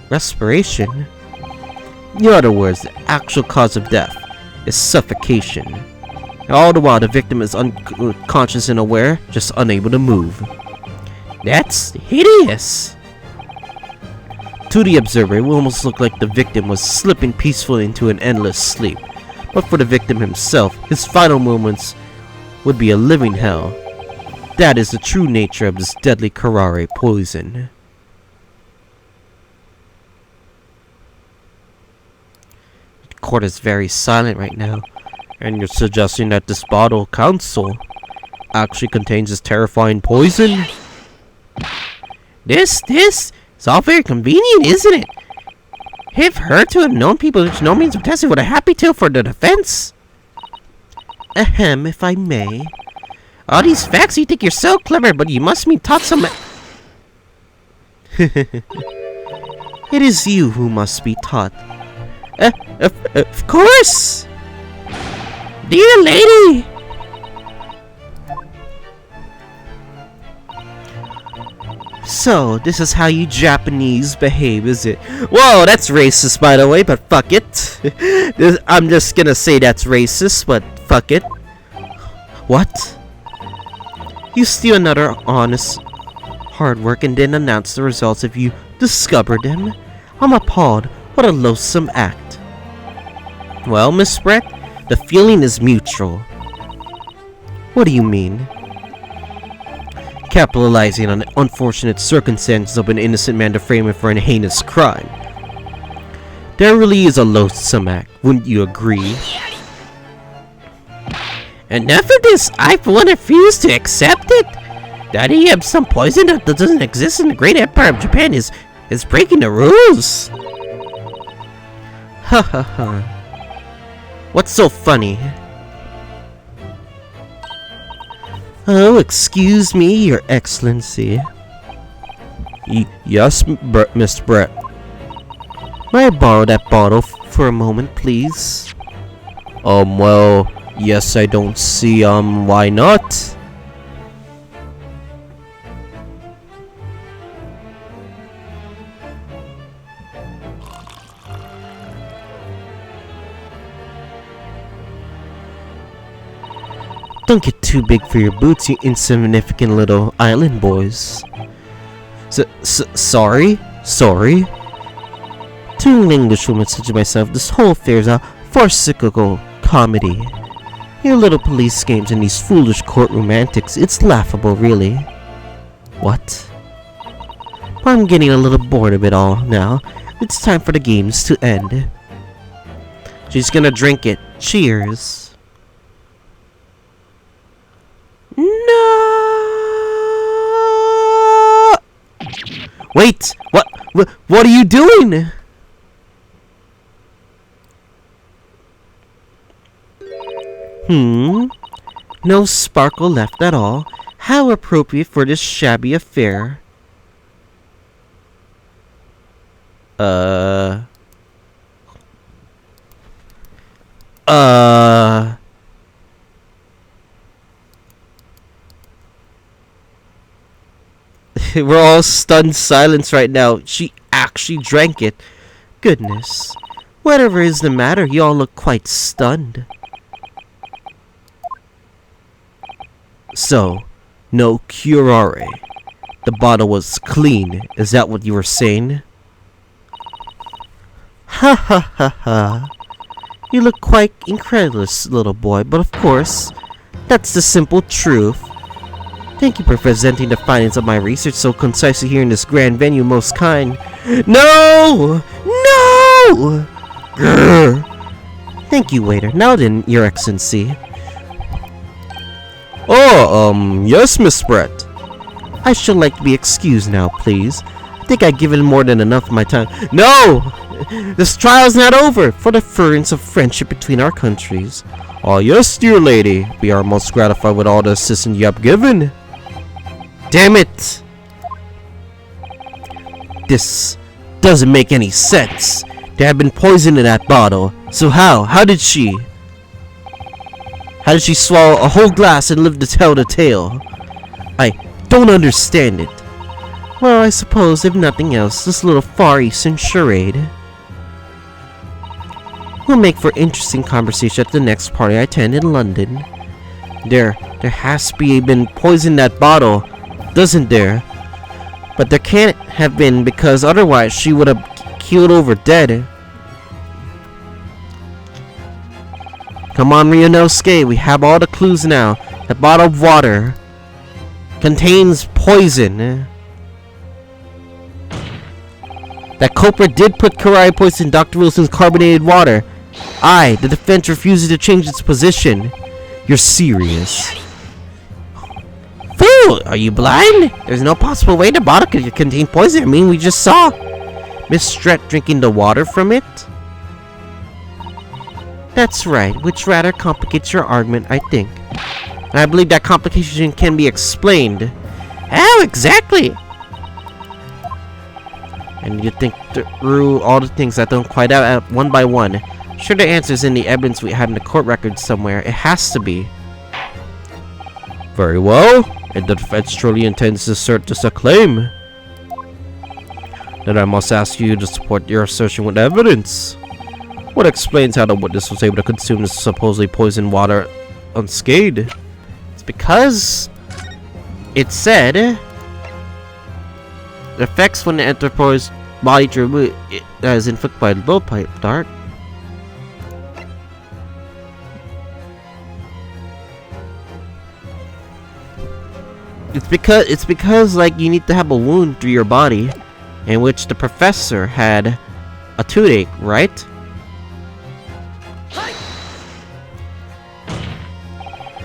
Respiration? In other words, the actual cause of death is suffocation. All the while, the victim is unconscious and aware, just unable to move. That's hideous! To the observer, it will almost look like the victim was slipping peacefully into an endless sleep. But for the victim himself, his final moments would be a living hell. That is the true nature of this deadly curare poison. The court is very silent right now. And you're suggesting that this bottle, Counsel, actually contains this terrifying poison? This is all very convenient, isn't it? If her to have known people which no means of testing with a happy tale for the defense. Ahem, if I may. All these facts, you think you're so clever, but you must be taught some... It is you who must be taught. Of course! Dear lady! So, this is how you Japanese behave, is it? Whoa, that's racist, by the way, but fuck it. I'm just gonna say that's racist, but fuck it. What? You steal another honest hard work and then announce the results if you discover them? I'm appalled. What a loathsome act. Well, Miss Brett, the feeling is mutual. What do you mean? Capitalizing on the unfortunate circumstances of an innocent man to frame him for an heinous crime. There really is a loathsome act, wouldn't you agree? Enough of this! I for one refuse to accept it! That he have some poison that doesn't exist in the great empire of Japan is breaking the rules! Ha ha ha. What's so funny? Oh, excuse me, Your Excellency. Yes, Mr. Brett. May I borrow that bottle for a moment, please? Well, yes, I don't see, why not? Don't get too big for your boots, you insignificant little island boys. Sorry? Sorry? To an Englishwoman such as myself, this whole affair is a farcical comedy. Your little police games and these foolish courtroom antics, it's laughable, really. What? I'm getting a little bored of it all now. It's time for the games to end. She's gonna drink it. Cheers. No! Wait! What are you doing? No sparkle left at all. How appropriate for this shabby affair. We're all stunned silence right now. She actually drank it. Goodness. Whatever is the matter, you all look quite stunned. So, no curare. The bottle was clean. Is that what you were saying? Ha ha ha ha. You look quite incredulous, little boy, but of course, that's the simple truth. Thank you for presenting the findings of my research so concisely here in this grand venue, most kind. No! No! Grr. Thank you, waiter. Now then, Your Excellency. Oh, yes, Miss Brett. I should like to be excused now, please. I think I've given more than enough of my time. No! This trial's not over for the furtherance of friendship between our countries. Oh, yes, dear lady. We are most gratified with all the assistance you have given. Damn it! This doesn't make any sense. There had been poison in that bottle. So how did she swallow a whole glass and live to tell the tale? I don't understand it. Well, I suppose, if nothing else, this little Far Eastern charade will make for interesting conversation at the next party I attend in London. There has to be been poison in that bottle, doesn't there? But there can't have been, because otherwise she would have keeled over dead. Come on, Ryunosuke, we have all the clues now. The bottle of water contains poison. That culprit did put Karai poison in Dr. Wilson's carbonated water. The defense refuses to change its position. You're serious. Fool! Are you blind? There's no possible way the bottle could contain poison. I mean, we just saw Miss Stret drinking the water from it. That's right, which rather complicates your argument, I think. And I believe that complication can be explained. How exactly? And you think through all the things that don't quite out one by one. Sure, the answer's in the evidence we have in the court records somewhere. It has to be. Very well. And the defense truly intends to assert this claim. Then I must ask you to support your assertion with evidence. What explains how the witness was able to consume this supposedly poisoned water unscathed? It's because it said the effects when the enterprise body is inflicted by a blowpipe dart. It's because like you need to have a wound through your body in which the professor had a toothache, right?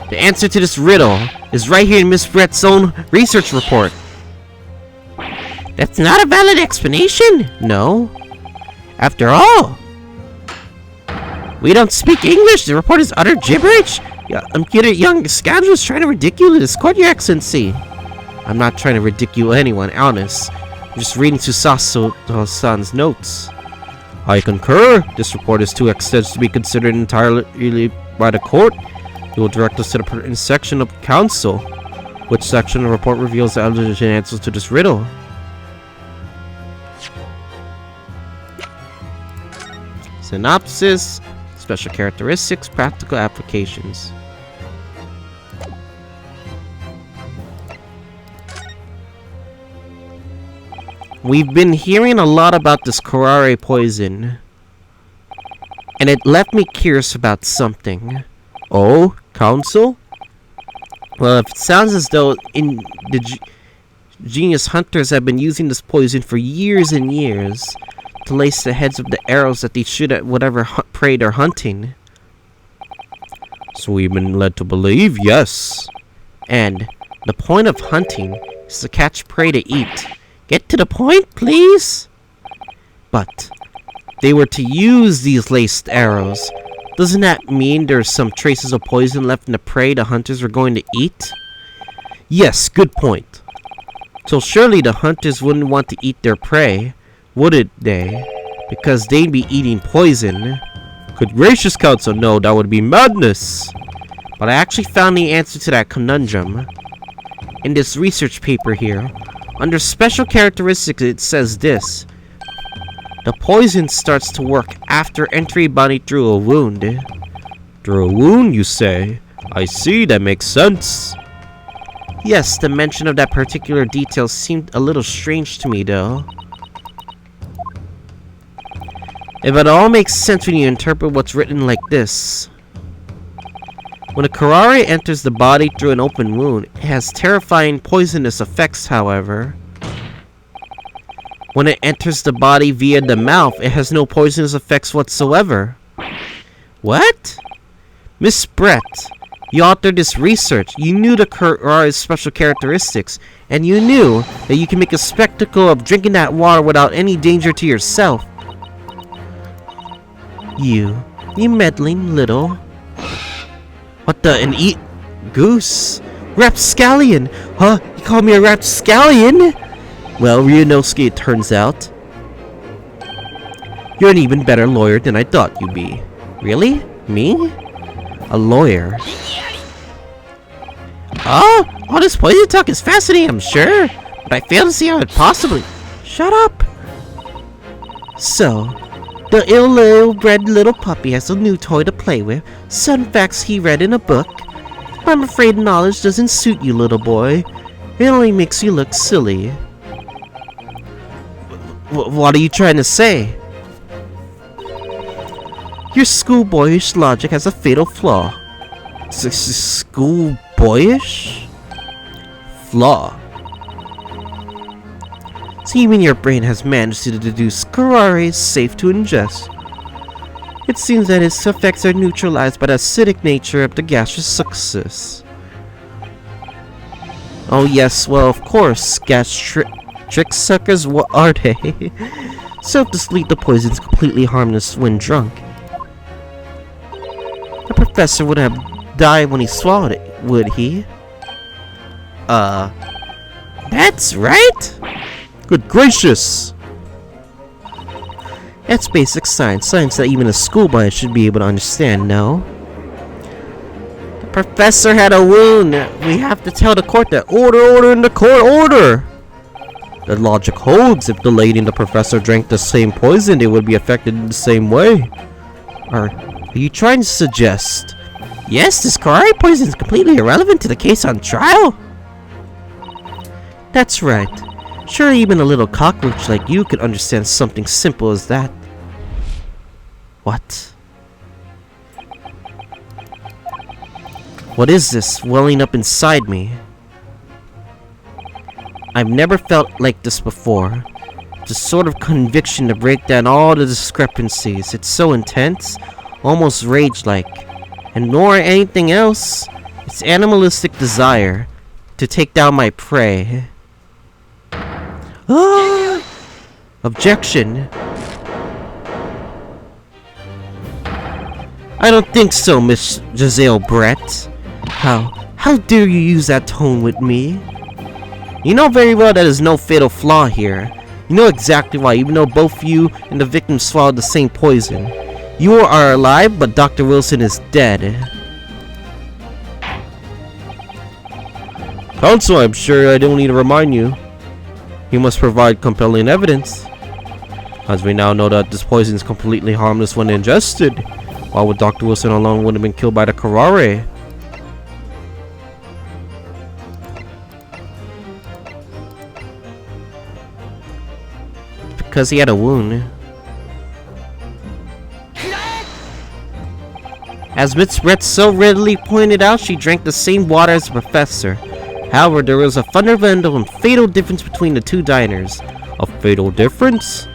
The answer to this riddle is right here in Miss Brett's own research report. That's not a valid explanation. No. After all, we don't speak English. The report is utter gibberish. I'm kidding, young scoundrels trying to ridicule this court, Your Excellency. I'm not trying to ridicule anyone, honest. I'm just reading Susato-san's notes. I concur. This report is too extensive to be considered entirely by the court. It will direct us to the pertinent section of council. Which section of the report reveals the answers to this riddle? Synopsis, special characteristics, practical applications. We've been hearing a lot about this Karare poison, and it left me curious about something. Oh, Council? Well, if it sounds as though genius hunters have been using this poison for years and years to lace the heads of the arrows that they shoot at whatever prey they're hunting. So we've been led to believe, yes. And the point of hunting is to catch prey to eat. Get to the point, please? But they were to use these laced arrows. Doesn't that mean there's some traces of poison left in the prey the hunters were going to eat? Yes, good point. So surely the hunters wouldn't want to eat their prey, wouldn't they? Because they'd be eating poison. Good gracious, Council, no, that would be madness. But I actually found the answer to that conundrum in this research paper here. Under special characteristics, it says this. The poison starts to work after entering a body through a wound. Through a wound, you say? I see, that makes sense. Yes, the mention of that particular detail seemed a little strange to me, though. If it all makes sense when you interpret what's written like this. When a Karare enters the body through an open wound, it has terrifying poisonous effects, however. When it enters the body via the mouth, it has no poisonous effects whatsoever. What? Miss Brett, you authored this research. You knew the Karare's special characteristics, and you knew that you can make a spectacle of drinking that water without any danger to yourself. You meddling little... What the... and eat... goose? Rapscallion! Huh? You called me a rapscallion? Well, Ryunosuke, it turns out. You're an even better lawyer than I thought you'd be. Really? Me? A lawyer? Oh, all this poison talk is fascinating, I'm sure. But I fail to see how it possibly... Shut up! So, the ill-bred little puppy has a new toy to play with. Some facts he read in a book. I'm afraid knowledge doesn't suit you, little boy. It only makes you look silly. What are you trying to say? Your schoolboyish logic has a fatal flaw. Schoolboyish? Flaw. So even your brain has managed to deduce Karare is safe to ingest. It seems that its effects are neutralized by the acidic nature of the gaseous success. Oh yes, well of course, trick suckers, what are they? Self-delete the poison's completely harmless when drunk. The professor would have died when he swallowed it, would he? That's right? Good gracious! That's basic science, science that even a schoolboy should be able to understand, no? The professor had a wound! We have to tell the court that. Order in the court, order! The logic holds. If the lady and the professor drank the same poison, they would be affected in the same way. Are you trying to suggest... Yes, this Karare poison is completely irrelevant to the case on trial? That's right. Surely even a little cockroach like you could understand something simple as that. What? What is this welling up inside me? I've never felt like this before. It's a sort of conviction to break down all the discrepancies. It's so intense, almost rage-like. And nor anything else. It's animalistic desire to take down my prey. Ah! Objection. I don't think so, Miss Giselle Brett. How dare you use that tone with me? You know very well that there's no fatal flaw here. You know exactly why, even though both you and the victim swallowed the same poison. You are alive, but Dr. Wilson is dead. Counsel, I'm sure I don't need to remind you. You must provide compelling evidence. As we now know that this poison is completely harmless when ingested. Why would Dr. Wilson alone would have been killed by the Karare? because he had a wound. As Miss Brett so readily pointed out, she drank the same water as the professor. However, there was a fundamental and fatal difference between the two diners. A fatal difference?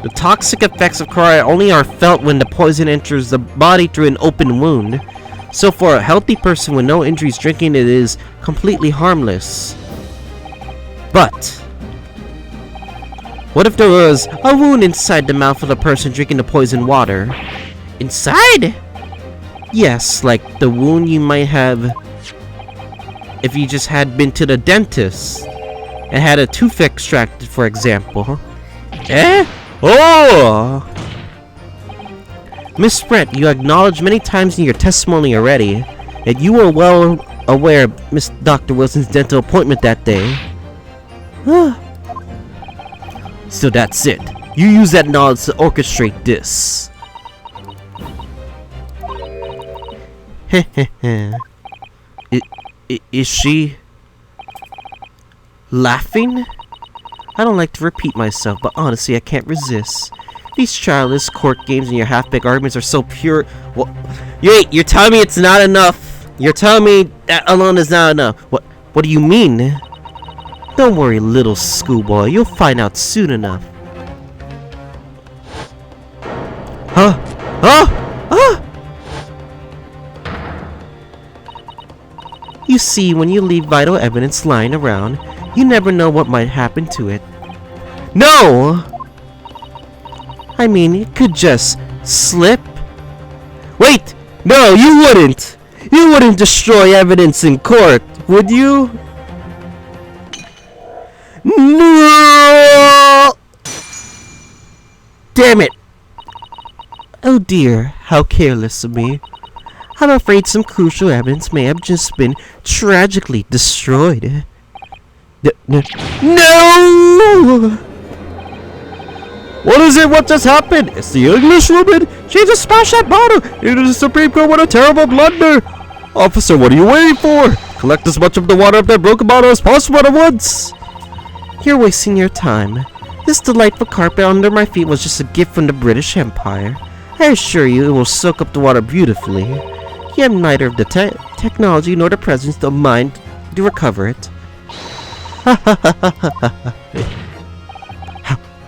The toxic effects of chloride only are felt when the poison enters the body through an open wound. So for a healthy person with no injuries, drinking it is completely harmless. But what if there was a wound inside the mouth of the person drinking the poison water? Inside? Yes, like the wound you might have if you just had been to the dentist and had a tooth extracted, for example. Eh? Oh! Miss Brett, you acknowledged many times in your testimony already that you were well aware of Miss Dr. Wilson's dental appointment that day. So that's it. You use that knowledge to orchestrate this. Is she laughing? I don't like to repeat myself, but honestly, I can't resist. These childish court games and your half-baked arguments are so pure. Well, you're telling me it's not enough. You're telling me that alone is not enough. What do you mean? Don't worry, little schoolboy. You'll find out soon enough. Huh? You see, when you leave vital evidence lying around, you never know what might happen to it. No! I mean, it could just slip. Wait! No, you wouldn't! You wouldn't destroy evidence in court, would you? No! Damn it! Oh dear, how careless of me. I'm afraid some crucial evidence may have just been tragically destroyed. No! What is it? What just happened? It's the English woman! She just smashed that bottle! It is the Supreme Court! What a terrible blunder! Officer, what are you waiting for? Collect as much of the water of that broken bottle as possible at once! You're wasting your time. This delightful carpet under my feet was just a gift from the British Empire. I assure you it will soak up the water beautifully. You have neither of the technology nor the presence of mind to recover it.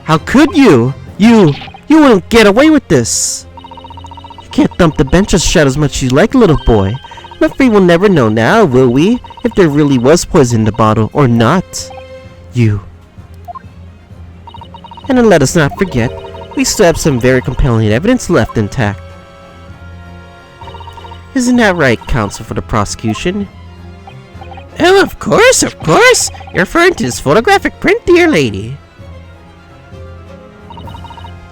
How could you? You wouldn't get away with this. You can't thump the bench or shout as much as you like, little boy. I'm afraid we'll never know now, will we? If there really was poison in the bottle or not. You. And then let us not forget, we still have some very compelling evidence left intact. Isn't that right, counsel for the prosecution? Oh, of course! You're referring to this photographic print, dear lady.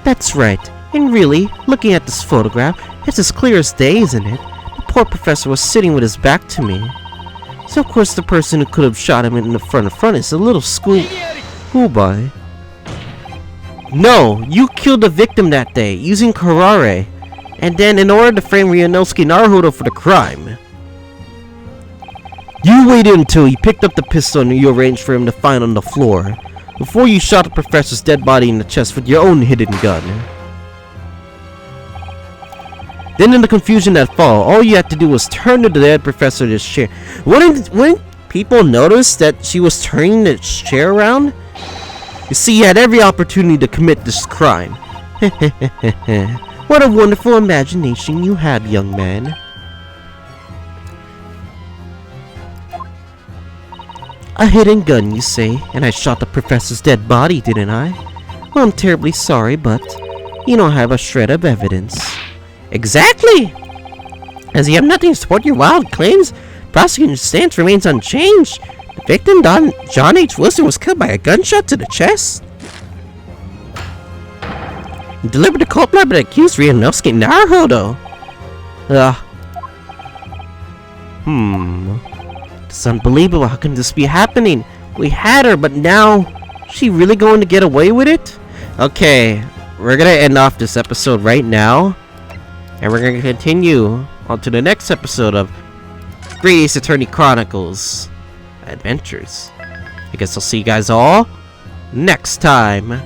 That's right. And really, looking at this photograph, it's as clear as day, isn't it? The poor professor was sitting with his back to me. So of course the person who could have shot him in the front is a little schoolboy. No, you killed the victim that day, using karate. And then in order to frame Ryunosuke Naruhodo for the crime. You waited until he picked up the pistol and you arranged for him to find on the floor, before you shot the professor's dead body in the chest with your own hidden gun. Then in the confusion that followed, all you had to do was turn the dead professor to his chair. Wouldn't people notice that she was turning the chair around? You see, you had every opportunity to commit this crime. What a wonderful imagination you had, young man. A hidden gun, you say, and I shot the professor's dead body, didn't I? Well, I'm terribly sorry, but you don't have a shred of evidence. Exactly! As you have nothing to support your wild claims, prosecution's stance remains unchanged. The victim, John H. Wilson, was killed by a gunshot to the chest. He delivered the cold blood but accused Ryunosuke Naruhodo. It's unbelievable. How can this be happening? We had her, but now she really going to get away with it? Okay, we're gonna end off this episode right now, and we're gonna continue on to the next episode of Great Ace Attorney Chronicles Adventures. I guess I'll see you guys all next time.